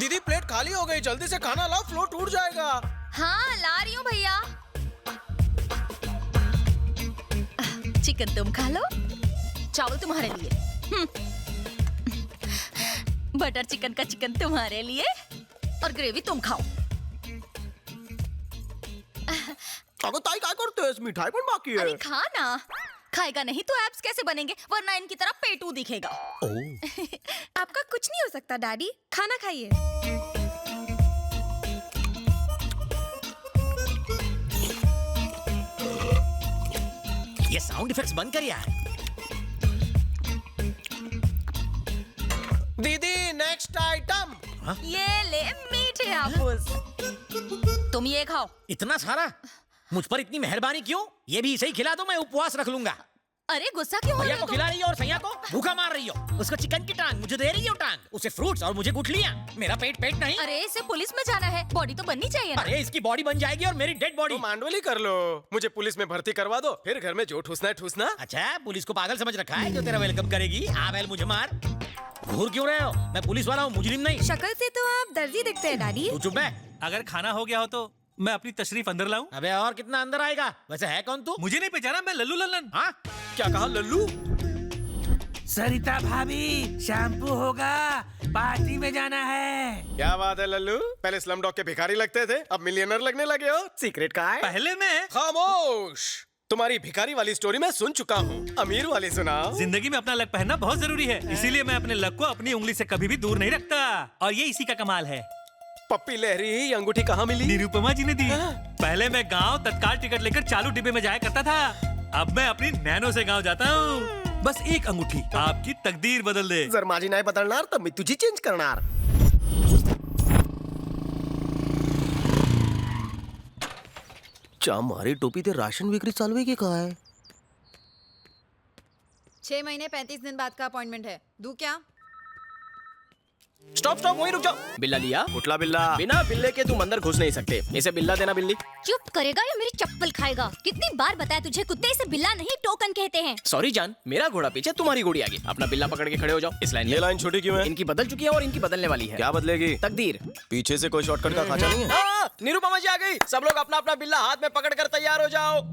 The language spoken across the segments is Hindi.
दीदी प्लेट खाली हो गई, जल्दी से खाना लाओ, फ्लोर टूट जाएगा। हाँ ला रही हूँ भैया। चिकन तुम खा लो, चावल तुम्हारे लिए, बटर चिकन का चिकन तुम्हारे लिए और ग्रेवी तुम खाओ। अगं ताई काय करतेस? मिठाई पण बाकी है। अरे खा ना, खाएगा नहीं तो एब्स कैसे बनेंगे, वरना इनकी तरह पेटू दिखेगा। आपका कुछ नहीं हो सकता डैडी, खाना खाइए। ये साउंड इफेक्ट्स बंद कर यार। दीदी नेक्स्ट आइटम। ये ले मीठे हापुस, तुम ये खाओ। इतना सारा? मुझ पर इतनी मेहरबानी क्यों? ये भी इसे ही खिला दो, मैं उपवास रख लूंगा। अरे गुस्सा क्यों हो रहे भैया हो को खिला रही हो और सैया को भूखा मार रही हो। उसको चिकन की टांग, मुझे दे रही हो टांग, उसे फ्रूट्स और मुझे गुठलियां। मेरा पेट पेट नहीं। अरे इसे पुलिस में जाना है, बॉडी तो बननी चाहिए ना। अरे इसकी बॉडी बन जाएगी और मेरी डेड बॉडी। तो मांडवली कर लो, मुझे पुलिस में भर्ती करवा दो, फिर घर में जो ठूसना है ठूसना। अच्छा पुलिस को पागल समझ रखा है जो तेरा वेलकम करेगी। आ बैल मुझे मार। घूर क्यों रहे हो? मैं पुलिस वाला हूँ, मुजरिम नहीं। शक्ल से तो आप दर्जी दिखते हैं डैडी। तू चुप है। अगर खाना हो गया हो तो मैं अपनी तशरीफ अंदर लाऊं? अबे और कितना अंदर आएगा? वैसे है कौन तू? मुझे नहीं पहचाना, मैं लल्लू लल्लन। हाँ क्या कहा लल्लू? सरिता भाभी, शैम्पू होगा, पार्टी में जाना है। क्या बात है लल्लू, पहले स्लम डॉग के भिखारी लगते थे, अब मिलियनर लगने लगे हो। सीक्रेट का है? पहले मैं खामोश, तुम्हारी भिखारी वाली स्टोरी मैं सुन चुका हूँ, अमीर वाली सुनाओ। जिंदगी में अपना लक पहनना बहुत जरूरी है, इसीलिए मैं अपने लक को अपनी उंगली से कभी भी दूर नहीं रखता। और ये इसी का कमाल है। पप्पी लहरी, ये अंगूठी कहाँ मिली? निरुपमा जी ने दी। पहले मैं गांव तत्काल टिकट लेकर चालू डिब्बे में जाया करता था, अब मैं अपनी नैनो से गांव जाता हूँ। बस एक अंगूठी आपकी तकदीर बदल दे। जर माझी नाही बदलणार तर मी तुझी चेंज करणार। चा मारी टोपी ते राशन विक्री चालू आहे की काय? 6 महीने 35 दिन बाद का अपॉइंटमेंट है, दूं क्या? स्टॉप स्टॉप, वहीं रुक जाओ। बिल्ला लिया? कुठला बिल्ला? बिना बिल्ले के तुम अंदर घुस नहीं सकते। इसे बिल्ला देना बिल्ली। चुप करेगा या मेरी चप्पल खाएगा? कितनी बार बताया तुझे, कुत्ते इसे बिल्ला नहीं टोकन कहते हैं। सॉरी जान, मेरा घोड़ा पीछे, तुम्हारी घोड़ी आगे। अपना बिल्ला पकड़ के खड़े हो जाओ। इस लाइन ये लाइन छोटी क्यों है? इनकी बदल चुकी है और इनकी बदलने वाली है। क्या बदलेगी? तकदीर। पीछे से कोई शॉर्टकट का खाचा नहीं है? निरुपमा जी आ गई। सब लोग अपना अपना बिल्ला हाथ में पकड़ कर तैयार हो जाओ।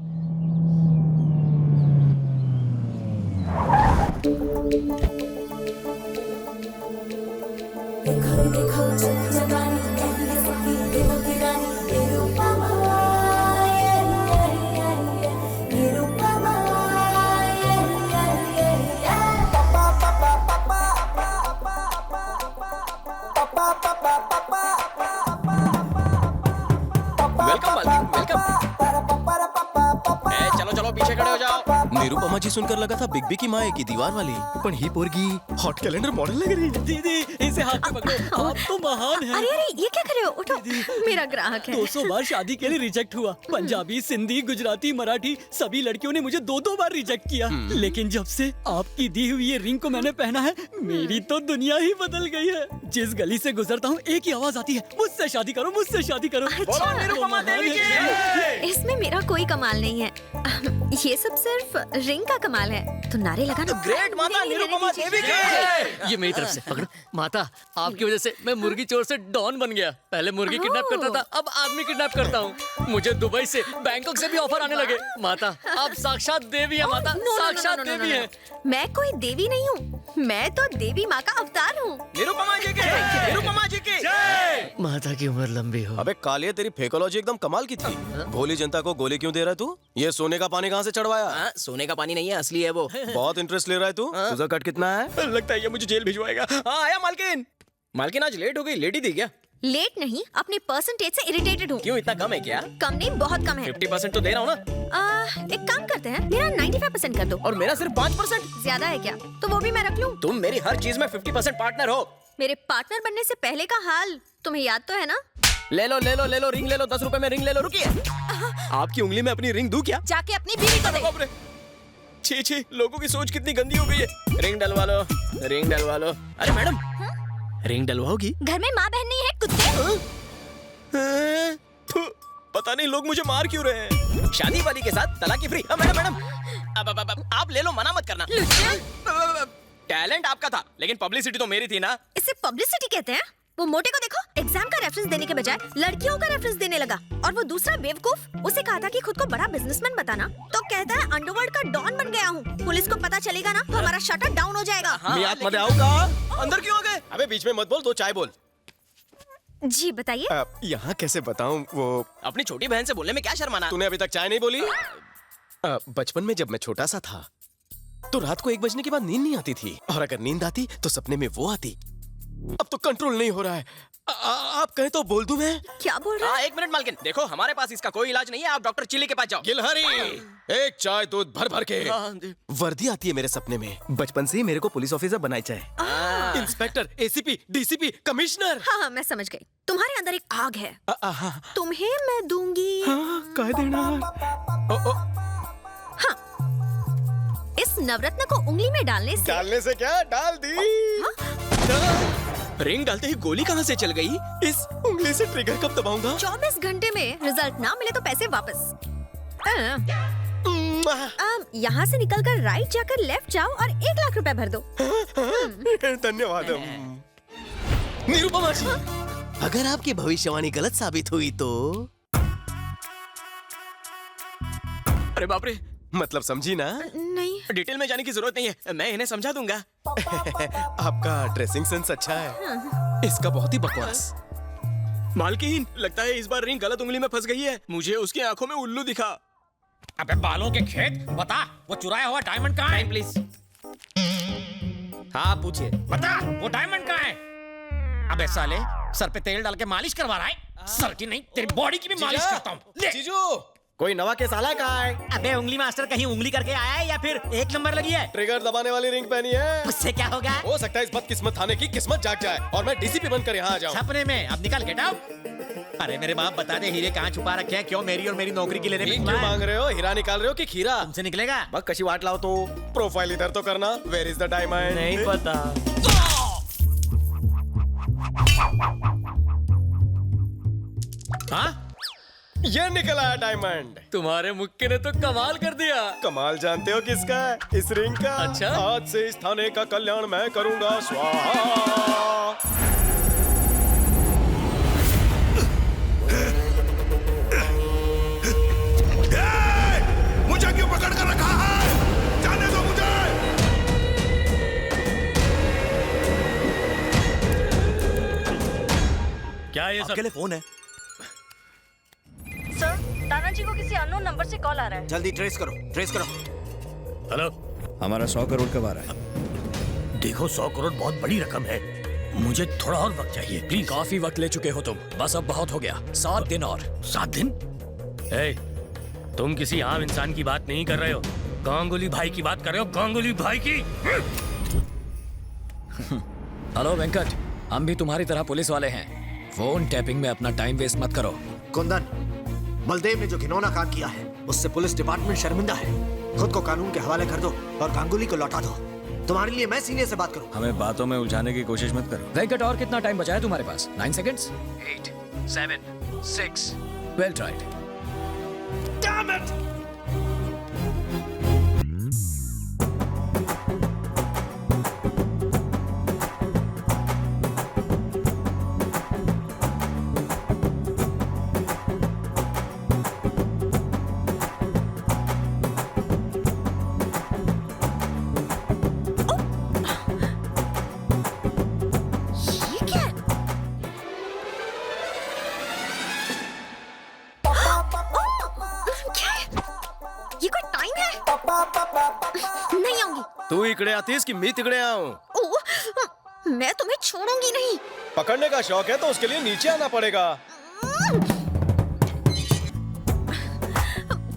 वेलकम मालकिन, वेलकम। चलो चलो पीछे खड़े हो जाओ। निरुपमा जी सुनकर लगा था बिग बी की माँ है की दीवार वाली, पण ही पोरगी हॉट कैलेंडर मॉडल लग रही है। दीदी इसे हाथ में पकड़ो, आप तो महान हैं। अरे अरे ये क्या कर रहे हो? उठो, मेरा ग्राहक है। 200 बार शादी के लिए रिजेक्ट हुआ। पंजाबी, सिंधी, गुजराती, मराठी सभी लड़कियों ने मुझे 2-2 बार रिजेक्ट किया। लेकिन जब से आपकी दी हुई ये रिंग को मैंने पहना है, मेरी तो दुनिया ही बदल गई है। जिस गली से गुजरता हूँ एक ही आवाज आती है, मुझसे शादी करो, मुझसे शादी करो। अच्छा, निरुपमा देवी की। इसमें मेरा कोई कमाल नहीं है, ये सब सिर्फ रिंग का कमाल है। तो नारे लगाना। ग्रेट माता निरुपमा देवी की। ये मेरी तरफ से पकड़ो। माता, आपकी वजह से मैं मुर्गी चोर से डॉन बन गया। पहले मुर्गी किडनैप करता था, अब आदमी किडनैप करता हूँ। मुझे दुबई से, बैंकॉक से भी ऑफर आने लगे। माता, आप साक्षात देवी है। माता, साक्षात देवी है। मैं कोई देवी नहीं हूँ, मैं तो देवी माँ का अवतार हूँ। निरुपमा जी की, निरुपमा जी की। माता की उम्र लंबी हो। अबे कालिया, तेरी फेकोलॉजी एकदम कमाल की थी। भोली जनता को गोली क्यों दे रहा है तू? ये सोने का पानी कहाँ से चढ़वाया? सोने का पानी नहीं है, असली है वो। बहुत इंटरेस्ट ले रहा है तू। तुझा कट कितना है? लगता है ये मुझे जेल भिजवाएगा। हाँ आया मालकिन। मालकिन आज लेट हो गई, लेट ही थी क्या? लेट नहीं, अपने परसेंटेज से इरिटेटेड हूँ। क्यों, इतना कम है क्या? कम नहीं, बहुत कम है। 50% तो दे रहा हूँ ना। एक काम करते हैं, मेरा 95% कर दो। और मेरा सिर्फ 5%। ज्यादा है क्या? तो वो भी मैं रख लूँ। तुम मेरी हर चीज में 50% पार्टनर हो। मेरे पार्टनर बनने से पहले का हाल तुम्हें याद तो है ना? ले लो ले लो ले लो, रिंग ले लो, 10 रुपए में रिंग ले लो। रुकिए, आपकी उंगली में अपनी रिंग दूं क्या? जाके अपनी बीवी को दे। बाप रे, छी छी, लोगों की सोच कितनी गंदी हो गई है। रिंग डलवा लो, रिंग डलवा लो। अरे मैडम, रिंग डलवाओगी? घर में माँ बहन नहीं है कुत्ते। पता नहीं लोग मुझे मार क्यों रहे हैं। शादी वाली के साथ तलाक की फ्री। मैडम मैडम, अब आप ले लो, मना मत करना। टैलेंट आपका था, लेकिन पब्लिसिटी तो मेरी थी ना। इसे पब्लिसिटी कहते हैं? वो मोटे को देखो, एग्जाम का रेफरेंस देने के बजाय लड़कियों का रेफरेंस देने लगा। और वो दूसरा बेवकूफ, उसे कहा था कि खुद को बड़ा बिजनेसमैन बताना, तो कहता है अंडरवर्ल्ड का डॉन बन गया हूँ। पुलिस को पता चलेगा ना तो हमारा शटर डाउन हो जाएगा। मैं आत्मा आऊंगा। अंदर क्यों आ गए? अबे बीच में मत बोल, 2 चाय बोल। जी बताइए। यहाँ कैसे बताऊं? वो अपनी छोटी बहन से बोलने में क्या शर्माना? तूने अभी तक चाय नहीं बोली? बचपन में जब मैं छोटा सा था तो रात को 1 बजने के बाद नींद नहीं आती थी, और अगर नींद आती तो सपने में वो आती। अब तो कंट्रोल नहीं हो रहा है। आप कहे तो बोल दूं मैं? क्या बोल रहे हाँ 1 मिनट मालकिन, देखो हमारे पास इसका कोई इलाज नहीं है, आप डॉक्टर चिल्ली के पास जाओ। गिलहरी, एक चाय दूध भर भर के। वर्दी आती है मेरे सपने में। बचपन से ही मेरे को पुलिस ऑफिसर बनाई चाहे। Inspector, ACP, DCP, commissioner. हाँ, मैं समझ गई। तुम्हारे अंदर एक आग है, तुम्हें मैं दूंगी। कह देना। इस नवरत्न को उंगली में डालने से क्या? डाल दी। रिंग डालते ही गोली कहाँ से चल गई? इस उंगली से ट्रिगर कब दबाऊंगा? 24 घंटे में रिजल्ट ना मिले तो पैसे वापस। यहाँ से निकलकर राइट जाकर लेफ्ट जाओ और 1 लाख रुपए भर दो। धन्यवाद। निरुपमा जी, अगर आपकी भविष्यवाणी गलत साबित हुई तो? अरे बाप रे, मतलब समझी ना? नहीं। डिटेल में जाने की जरूरत नहीं है, मैं इन्हें समझा दूंगा। आपका ड्रेसिंग सेंस अच्छा है, इसका बहुत ही बकवास। मालकिन, लगता है इस बार रिंग गलत उंगली में फंस गई है। मुझे उसकी आंखों में उल्लू दिखा। अबे बालों के खेत, बता वो चुराया हुआ डायमंड कहाँ है? प्लीज। हाँ पूछिए। बता वो डायमंड कहाँ है? अबे साले, सर पे तेल डाल के मालिश करवा रहा है? सर की नहीं, तेरी बॉडी की भी मालिश करता हूँ। ले। जीजू, कोई नवा केस आला का है? अबे उंगली मास्टर कहीं उंगली करके आया है या फिर 1 नंबर लगी है? ट्रिगर दबाने वाली रिंग पहनी है। उससे क्या होगा? हो सकता है इस बदकिस्मत थाने की किस्मत जाग जाए और मैं डीसीपी बनकर यहाँ आ जाऊँ। सपने में। अब निकल, गेट आउट। अरे मेरे बाप, बता दे हीरे कहाँ छुपा रखे हैं? क्यों मेरी और मेरी नौकरी की लेने में क्यों मांग रहे हो? हीरा निकाल रहे हो कि खीरा? तुमसे निकलेगा? बस कशी वाट लाओ तो। प्रोफाइल इधर तो करना। Where is the diamond? नहीं पता। हाँ? ये निकला है डायमंड। तुम्हारे मुक्के ने तो कमाल कर दिया। कमाल जानते हो किसका है? इस रिंग का। अच्छा? आज से इस थाने का कल्याण मैं करूंगा। स्वाहा। मुझे क्यों पकड़ कर रखा है? जाने दो मुझे। क्या ये सब? फोन है। सर, तानाजी को किसी अननोन नंबर से कॉल आ रहा है। जल्दी ट्रेस करो, ट्रेस करो। हेलो, हमारा 100 करोड़ कब आ रहा है? देखो 100 करोड़ बहुत बड़ी रकम है, मुझे थोड़ा और वक्त चाहिए प्लीज। काफी वक्त ले चुके हो तुम, बस अब बहुत हो गया। 7 दिन और। 7 दिन? ए, तुम किसी आम इंसान की बात नहीं कर रहे हो, गांगुली भाई की बात कर रहे हो। गांगुली भाई की। हेलो वेंकट, हम भी तुम्हारी तरह पुलिस वाले हैं। फोन टैपिंग में अपना टाइम वेस्ट मत करो। कुंदन, बलदेव ने जो घिनौना काम किया है उससे पुलिस डिपार्टमेंट शर्मिंदा है। खुद को कानून के हवाले कर दो और गांगुली को लौटा दो। तुम्हारे लिए मैं सीनियर से बात करूं। हमें बातों में उलझाने की कोशिश मत करो। वेंकट, और कितना टाइम बचा है तुम्हारे पास? 9 seconds. 8, 7, 6। Well tried. Damn it! ये क्या? क्या है? ये कोई टाइम है? नहीं आऊंगी। तू इकड़े आतीस कि मैं तिकड़े आऊं? ओह, मैं तुम्हें छोड़ूंगी नहीं। पकड़ने का शौक है तो उसके लिए नीचे आना पड़ेगा।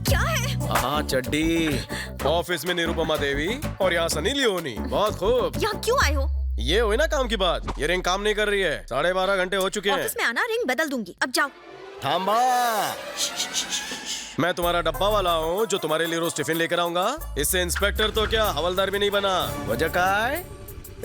क्या है? हाँ, चड्डी। ऑफिस में निरुपमा देवी और यहाँ सनी लियोनी। बहुत खूब। यहाँ क्यों आए हो? ये हुई ना काम की बात। ये रिंग काम नहीं कर रही है। 12:30 घंटे हो चुके हैं। ऑफिस में आना, रिंग बदल दूंगी। अब जाओ। थांबा। मैं तुम्हारा डब्बा वाला हूँ जो तुम्हारे लिए रोज टिफिन लेकर आऊंगा। इससे इंस्पेक्टर तो क्या, हवलदार भी नहीं बना। वजह का है?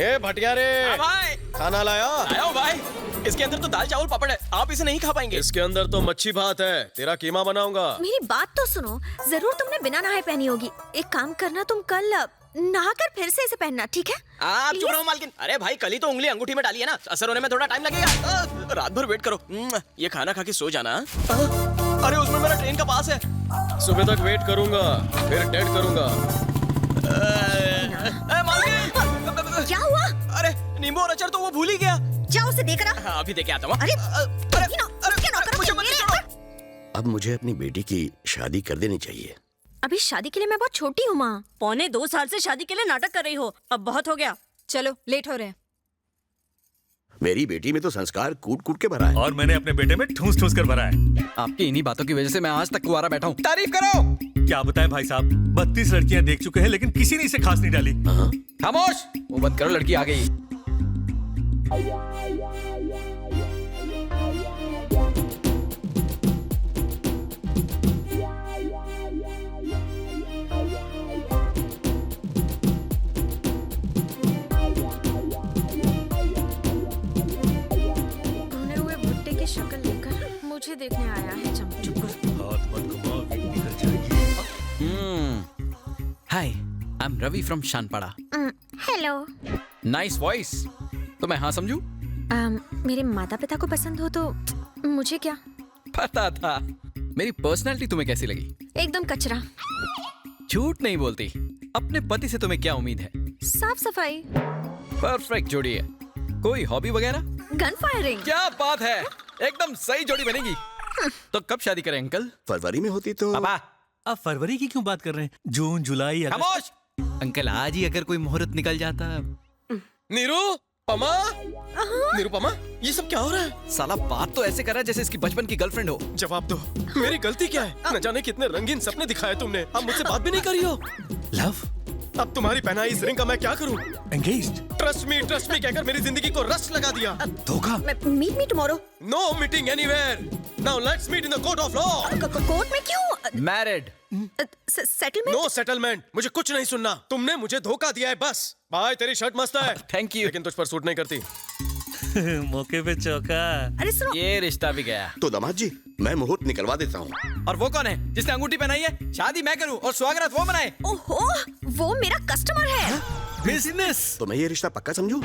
ए भटिया रे, भाई खाना लाया? आया हूं भाई। इसके अंदर तो दाल चावल पापड़ है, आप इसे नहीं खा पाएंगे। इसके अंदर तो मच्छी भात है, तेरा कीमा बनाऊंगा। मेरी बात तो सुनो। जरूर तुमने बिना नहाए पहनी होगी। एक काम करना, तुम कल नहाकर फिर से इसे पहनना, ठीक है? आप चुप रहो मालकिन। अरे भाई कल ही तो उंगली अंगूठी में डाली है ना, असर होने में थोड़ा टाइम लगेगा। रात भर वेट करो। ये खाना खा के सो जाना। अरे उसमें मेरा ट्रेन का पास है। सुबह तक वेट करूंगा, फिर डेट करूंगा। क्या हुआ? अरे नींबू और अचार तो वो भूल ही गया। जाओ उसे देख रहा। हाँ, अभी देखे आता हूँ। अरे अब मुझे अपनी बेटी की शादी कर देनी चाहिए। अभी शादी के लिए मैं बहुत छोटी हूँ माँ। 2.25 साल से शादी के लिए नाटक कर रही हो, अब बहुत हो गया। चलो लेट हो रहे हैं। मेरी बेटी में तो संस्कार कूट कूट के भरा है। और मैंने अपने बेटे में ठूस ठूस कर भरा है। आपकी इन्हीं बातों की वजह से मैं आज तक कुंवारा बैठा हूँ। तारीफ करो। क्या बताएं भाई साहब, 32 लड़कियां देख चुके हैं लेकिन किसी ने इसे खास नहीं डाली। खामोश, वो बंद करो, लड़की आ गई। भुने हुए भुट्टे की शक्ल लेकर मुझे देखने आया है चमचुकर। हाथ मत घुमाओ, बिल्ली निकल जाएगी। Hi, I am Ravi from Shanpada. Hello. Nice voice. तो मैं हाँ समझू? मेरे माता पिता को पसंद हो तो मुझे क्या? पता था। मेरी पर्सनालिटी तुम्हें कैसी लगी? एकदम कचरा। झूठ नहीं बोलती। अपने पति से तुम्हें क्या उम्मीद है? साफ सफाई। परफेक्ट जोड़ी है। कोई हॉबी वगैरह? Gun firing. क्या बात है, एकदम सही जोड़ी बनेगी। तो कब शादी करें अंकल? फरवरी में होती तो। पापा, अब फरवरी की क्यों बात कर रहे हैं? जून, जुलाई, अगस्त। खामोश। अंकल आज ही अगर कोई मुहूर्त निकल जाता। निरुपमा, निरुपमा, ये सब क्या हो रहा है? साला बात तो ऐसे कर रहा है जैसे इसकी बचपन की गर्लफ्रेंड हो। जवाब दो, मेरी गलती क्या है? न जाने कितने रंगीन सपने दिखाए तुमने, अब मुझसे बात भी नहीं करी हो। लव, अब तुम्हारी पहनाई इस रिंग का मैं क्या करूं? एंगेज्ड। ट्रस्ट मी कहकर मेरी जिंदगी को रस लगा दिया। धोखा। Meet me tomorrow. No meeting anywhere. Now let's meet in the court of law. Court में क्यों? मैरिड। सेटलमेंट? नो सेटलमेंट, मुझे कुछ नहीं सुनना। तुमने मुझे धोखा दिया है बस। भाई तेरी शर्ट मस्त है। Thank you. लेकिन तुझ पर सूट नहीं करती। मौके पे चौका। अरे सुनो, ये रिश्ता भी गया। तो दामाद जी, मैं मुहूर्त निकलवा देता हूँ। और वो कौन है जिसने अंगूठी पहनाई है? शादी मैं करूँ और स्वागत वो मनाए। ओहो, वो मेरा कस्टमर है। बिजनेस। तो मैं ये रिश्ता पक्का समझूं?